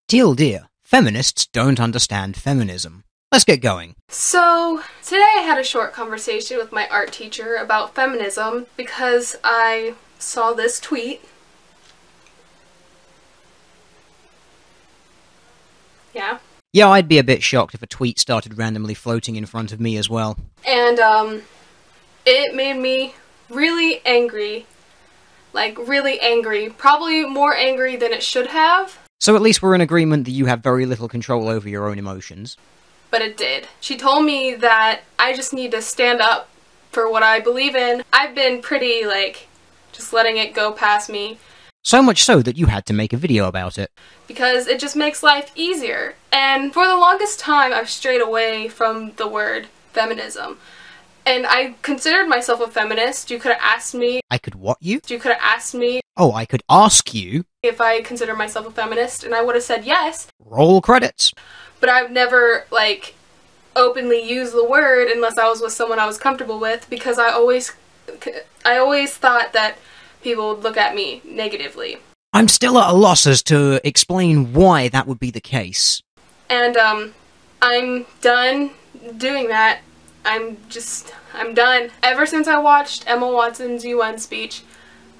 Deal dear, feminists don't understand feminism. Let's get going. So, today I had a short conversation with my art teacher about feminism because I saw this tweet. Yeah. Yeah, I'd be a bit shocked if a tweet started randomly floating in front of me as well. And, it made me really angry. Like, really angry. Probably more angry than it should have. So at least we're in agreement that you have very little control over your own emotions. But it did. She told me that I just need to stand up for what I believe in. I've been pretty, just letting it go past me. So much so that you had to make a video about it. Because it just makes life easier. And for the longest time, I've strayed away from the word feminism. And I considered myself a feminist. You could have asked me... I could what you? You could have asked me... Oh, I could ask you... if I consider myself a feminist, and I would have said yes. Roll credits. But I've never, openly used the word unless I was with someone I was comfortable with, because I always thought that people would look at me negatively. I'm still at a loss as to explain why that would be the case. And, I'm done doing that. I'm done. Ever since I watched Emma Watson's UN speech,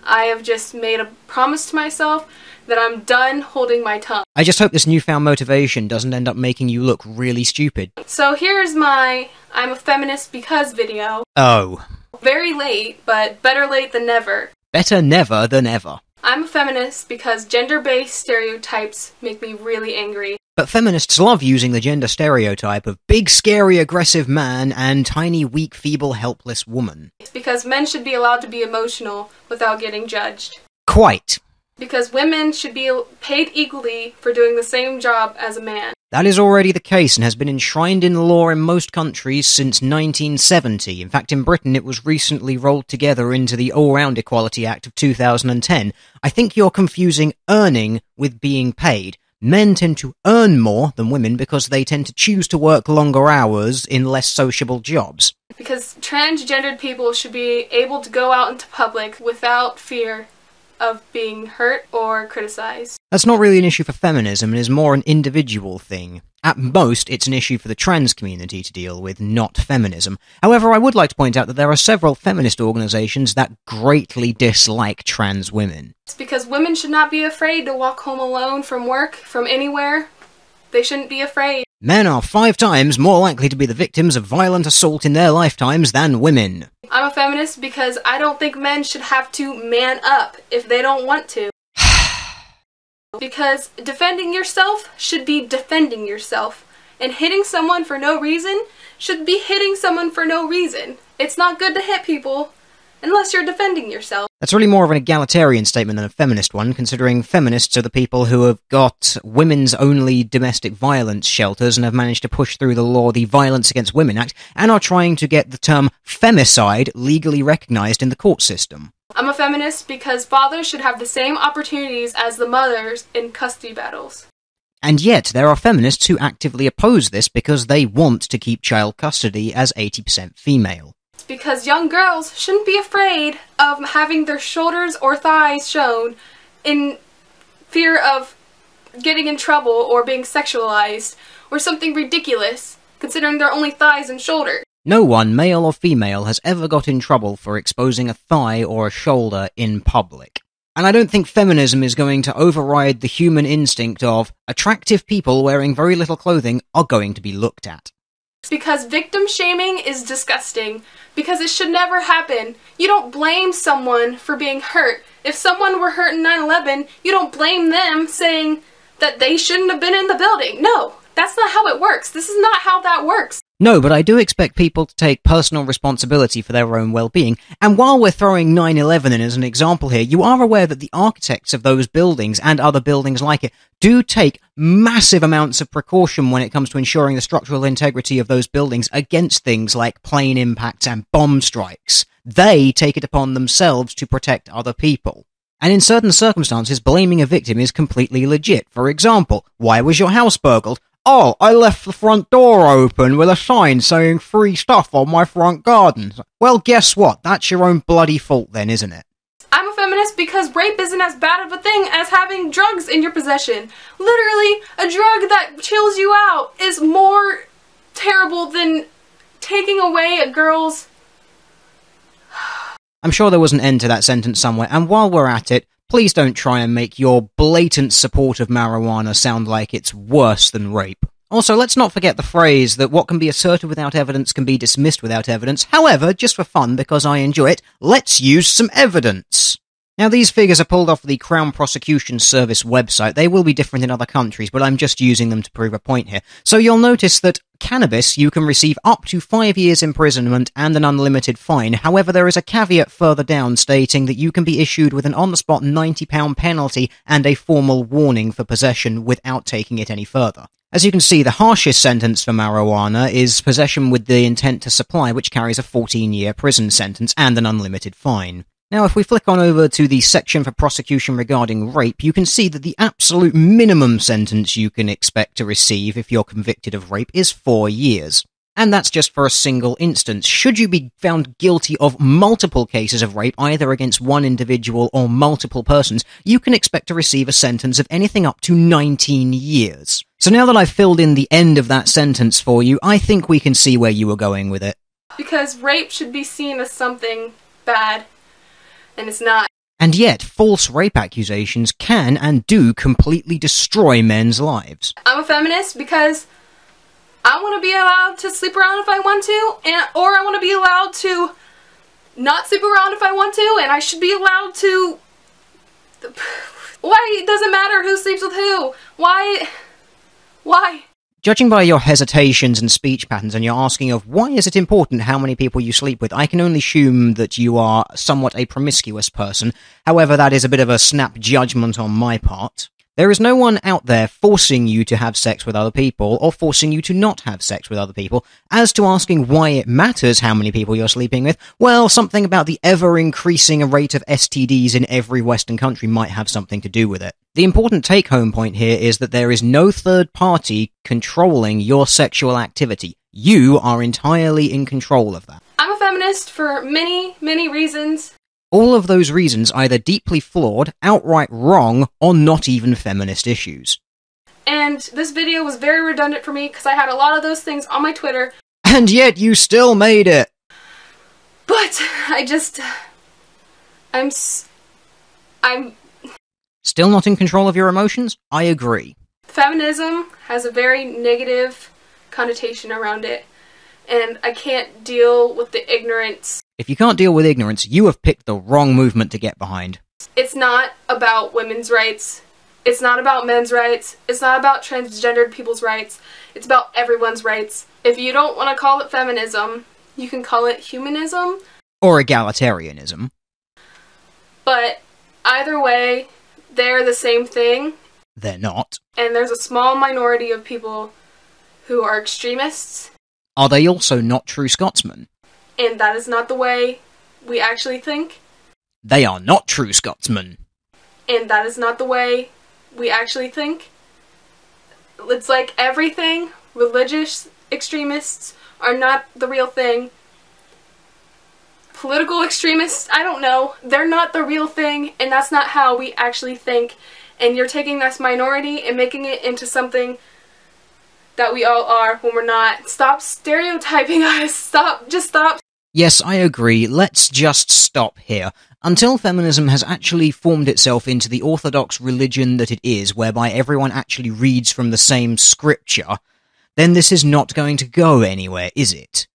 I have just made a promise to myself that I'm done holding my tongue. I just hope this newfound motivation doesn't end up making you look really stupid. So here's my I'm a feminist because video. Oh. Very late, but better late than never. Better never than ever. I'm a feminist because gender-based stereotypes make me really angry. But feminists love using the gender stereotype of big, scary, aggressive man and tiny, weak, feeble, helpless woman. Because men should be allowed to be emotional without getting judged. Quite. Because women should be paid equally for doing the same job as a man. That is already the case and has been enshrined in law in most countries since 1970. In fact, in Britain it was recently rolled together into the All-Round Equality Act of 2010. I think you're confusing earning with being paid. Men tend to earn more than women because they tend to choose to work longer hours in less sociable jobs. Because transgendered people should be able to go out into public without fear of being hurt or criticized. That's not really an issue for feminism, and is more an individual thing. At most, it's an issue for the trans community to deal with, not feminism. However, I would like to point out that there are several feminist organizations that greatly dislike trans women. It's because women should not be afraid to walk home alone from work, from anywhere. They shouldn't be afraid. Men are 5 times more likely to be the victims of violent assault in their lifetimes than women. I'm a feminist because I don't think men should have to man up if they don't want to. Because defending yourself should be defending yourself. And hitting someone for no reason should be hitting someone for no reason. It's not good to hit people unless you're defending yourself. That's really more of an egalitarian statement than a feminist one, considering feminists are the people who have got women's only domestic violence shelters and have managed to push through the law, the Violence Against Women Act, and are trying to get the term femicide legally recognised in the court system. I'm a feminist because fathers should have the same opportunities as the mothers in custody battles. And yet, there are feminists who actively oppose this because they want to keep child custody as 80% female. Because young girls shouldn't be afraid of having their shoulders or thighs shown in fear of getting in trouble or being sexualized or something ridiculous, considering they're only thighs and shoulders. No one, male or female, has ever got in trouble for exposing a thigh or a shoulder in public. And I don't think feminism is going to override the human instinct of attractive people wearing very little clothing are going to be looked at. Because victim shaming is disgusting. Because it should never happen. You don't blame someone for being hurt. If someone were hurt in 9/11, you don't blame them saying that they shouldn't have been in the building. No, that's not how it works. This is not how that works. No, but I do expect people to take personal responsibility for their own well-being, and while we're throwing 9/11 in as an example here, you are aware that the architects of those buildings, and other buildings like it, do take massive amounts of precaution when it comes to ensuring the structural integrity of those buildings against things like plane impacts and bomb strikes. They take it upon themselves to protect other people. And in certain circumstances, blaming a victim is completely legit. For example, why was your house burgled? Oh, I left the front door open with a sign saying free stuff on my front garden. Well, guess what? That's your own bloody fault then, isn't it? I'm a feminist feminist because rape isn't as bad of a thing as having drugs in your possession. Literally, a drug that chills you out is more terrible than taking away a girl's... I'm sure there was an end to that sentence somewhere, and while we're at it, please don't try and make your blatant support of marijuana sound like it's worse than rape. Also, let's not forget the phrase that what can be asserted without evidence can be dismissed without evidence. However, just for fun, because I enjoy it, let's use some evidence. Now, these figures are pulled off the Crown Prosecution Service website. They will be different in other countries, but I'm just using them to prove a point here. So you'll notice that cannabis, you can receive up to 5 years imprisonment and an unlimited fine. However, there is a caveat further down stating that you can be issued with an on-the-spot £90 penalty and a formal warning for possession without taking it any further. As you can see, the harshest sentence for marijuana is possession with the intent to supply, which carries a 14-year prison sentence and an unlimited fine. Now, if we flick on over to the section for prosecution regarding rape, you can see that the absolute minimum sentence you can expect to receive if you're convicted of rape is 4 years. And that's just for a single instance. Should you be found guilty of multiple cases of rape, either against one individual or multiple persons, you can expect to receive a sentence of anything up to 19 years. So now that I've filled in the end of that sentence for you, I think we can see where you were going with it. Because rape should be seen as something bad, and it's not. And yet, false rape accusations can and do completely destroy men's lives. I'm a feminist because I want to be allowed to sleep around if I want to, or I want to be allowed to not sleep around if I want to, and I should be allowed to... Why does it matter who sleeps with who? Why? Judging by your hesitations and speech patterns, and you're asking of why is it important how many people you sleep with, I can only assume that you are somewhat a promiscuous person. However, that is a bit of a snap judgment on my part. There is no one out there forcing you to have sex with other people, or forcing you to not have sex with other people. As to asking why it matters how many people you're sleeping with, well, something about the ever-increasing rate of STDs in every Western country might have something to do with it. The important take-home point here is that there is no third party controlling your sexual activity. You are entirely in control of that. I'm a feminist for many, many reasons. All of those reasons either deeply flawed, outright wrong, or not even feminist issues. And this video was very redundant for me because I had a lot of those things on my Twitter. And yet you still made it! But I'm Still not in control of your emotions? I agree. Feminism has a very negative connotation around it, and I can't deal with the ignorance. If you can't deal with ignorance, you have picked the wrong movement to get behind. It's not about women's rights. It's not about men's rights. It's not about transgendered people's rights. It's about everyone's rights. If you don't want to call it feminism, you can call it humanism. Or egalitarianism. But either way, they're the same thing. They're not. And there's a small minority of people who are extremists. Are they also not true Scotsmen? And that is not the way we actually think. They are not true Scotsmen. And that is not the way we actually think. It's like everything. Religious extremists are not the real thing. Political extremists, I don't know. They're not the real thing, and that's not how we actually think. And you're taking this minority and making it into something that we all are when we're not. Stop stereotyping us. Just stop. Yes, I agree. Let's just stop here. Until feminism has actually formed itself into the orthodox religion that it is, whereby everyone actually reads from the same scripture, then this is not going to go anywhere, is it?